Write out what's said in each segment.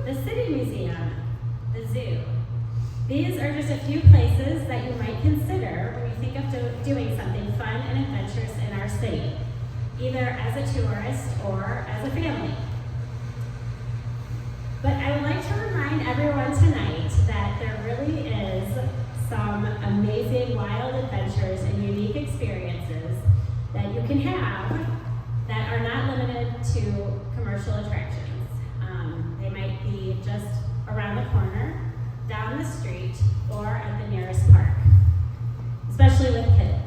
the City Museum, the zoo. These are just a few places that you might consider when you think of doing something fun and adventurous in our city, either as a tourist or as a family. But I would like to remind everyone tonight that there really is some amazing wild adventures and unique experiences that you can have that are not limited to commercial attractions. They might be just around the corner, down the street, or at the nearest park, especially with kids.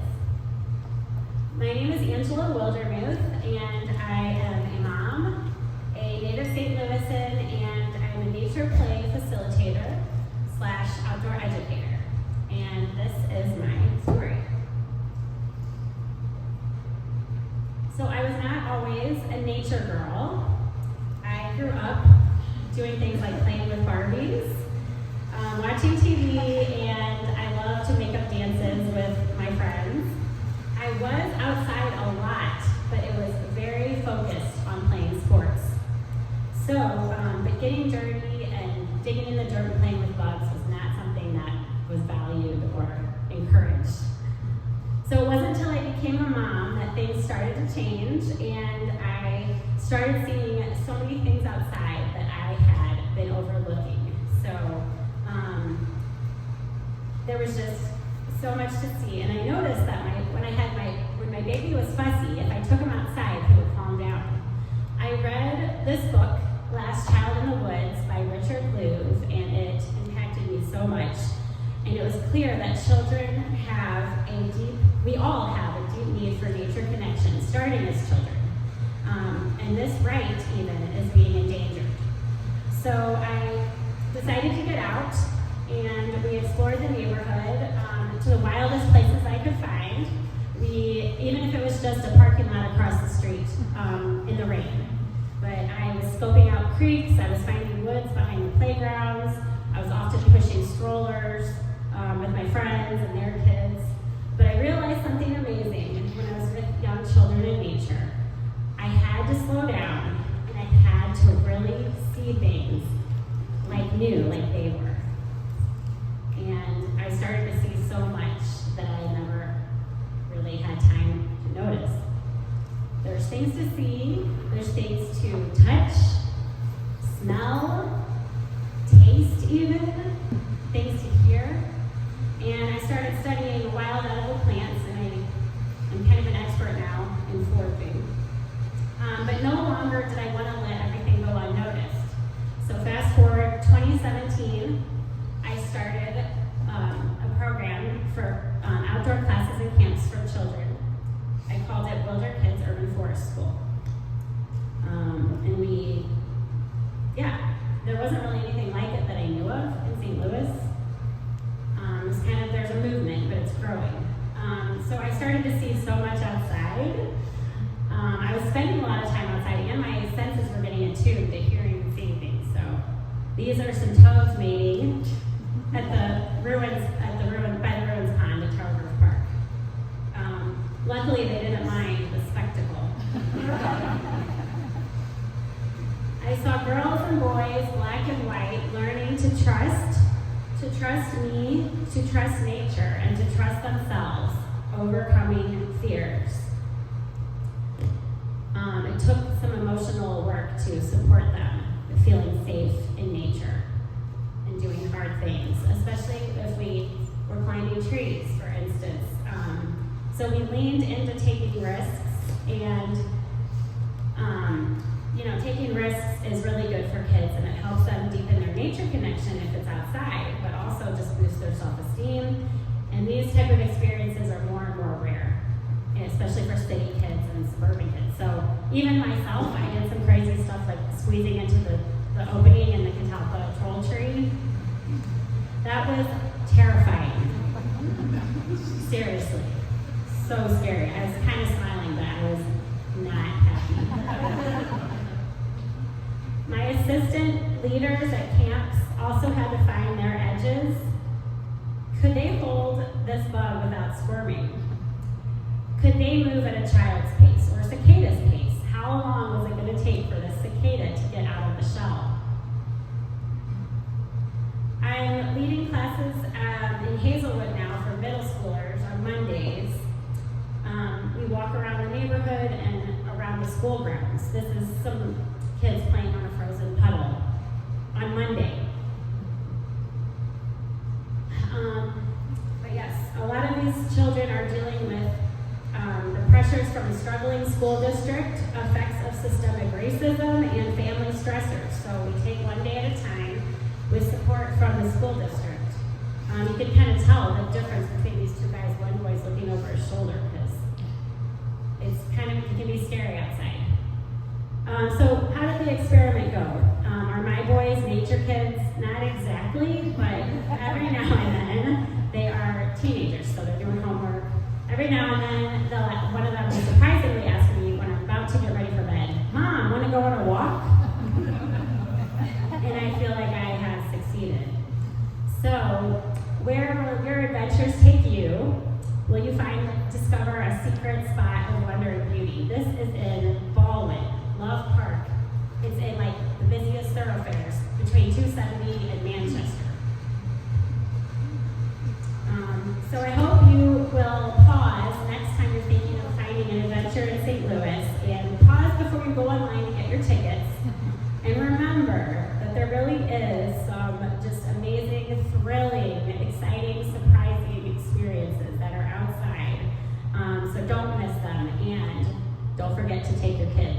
My name is Angela Wildermuth, and I am a mom, a native St. Louisan, and I'm a nature play facilitator / outdoor educator. And this is my story. So I was not always a nature girl. I grew up doing things like playing with Barbies, watching TV, and I love to make up dances with my friends. I was outside a lot, but it was very focused on playing sports. So, but getting dirty and digging in the dirt and playing with bugs was not something that was valued or encouraged. So it wasn't until I became a mom that things started to change, and I started seeing so many things outside that I had been overlooking. So there was just so much to see, and I noticed that when my baby was fussy, if I took him outside, he would calm down. I read this book, Last Child in the Woods by Richard Louv, and it impacted me so much. And it was clear that we all have a deep need for nature connection, starting as children. And this right, even, is being endangered. So I decided to get out, and we explored the neighborhood to the wildest places I could find. Even if it was just a parking lot across the street in the rain. But I was scoping out creeks, I was finding woods behind the playgrounds, I was often pushing strollers with my friends and their kids. But I realized something amazing when I was with young children in nature. I had to slow down, and I had to really see things like they were. And I started to see so much that I never really had time to notice. There's things to see, there's things to touch, smell, taste even, things to hear. And I started studying wild edible plants, and I'm kind of an expert now in foraging. But no longer did I want to let everything go unnoticed. So fast forward 2017, I started a program for outdoor classes and camps for children. I called it Wilder Kids Urban Forest School. There wasn't really anything like it that I knew of in St. Louis. It's kind of, there's a movement, but it's growing. So I started to see so much outside. I was spending a lot of time outside, and my senses were getting attuned to hearing and seeing things. So these are some toads mating at the ruins by the ruins pond at Tower Grove Park. Luckily, they didn't mind the spectacle. I saw girls and boys, black and white, learning to trust me, to trust nature, and to trust themselves, overcoming fears. It took some emotional work to support them, feeling safe in nature and doing hard things, especially if we were climbing trees, for instance. So we leaned into taking risks, and taking risks is really good for kids, and it helps them deepen their nature connection if it's outside, but also just boost their self-esteem. And these type of experiences are more and more rare, especially for city kids and suburban kids. So even myself, I did some crazy stuff like squeezing into the opening in the catalpa troll tree. That was terrifying. Seriously. So scary. I was kind of smiling, but I was not happy. My assistant leaders at camps also had to find their edges. Could they hold this bug without squirming? Could they move at a child's pace or a cicada's pace? How long was it going to take for this cicada to get out of the shell? classes in Hazelwood now for middle schoolers on Mondays. We walk around the neighborhood and around the school grounds. This is some kids playing on a frozen puddle on Monday. But yes, a lot of these children are dealing with the pressures from a struggling school district, effects of systemic racism, and family stressors. So we take one day at a time with support from the school district. You can kind of tell the difference between these two guys. One boy's looking over his shoulder because it can be scary outside. So how did the experiment go? Are my boys nature kids? Not exactly, but every now and then, they are teenagers, so they're doing homework. Every now and then, one of them will surprisingly ask me when I'm about to get ready for bed, "Mom, want to go on a walk?" And I feel like I have succeeded. So, where will your adventures take you? Will you discover a secret spot of wonder and beauty? This is in Baldwin, Love Park. It's in like the busiest thoroughfares between 270 and Manchester. So I hope you will pause next time you're thinking of finding an adventure in St. Louis, and pause before you go online and get your tickets. And remember that there really is some just amazing, thrilling, exciting, surprising experiences that are outside. So don't miss them, and don't forget to take your kids.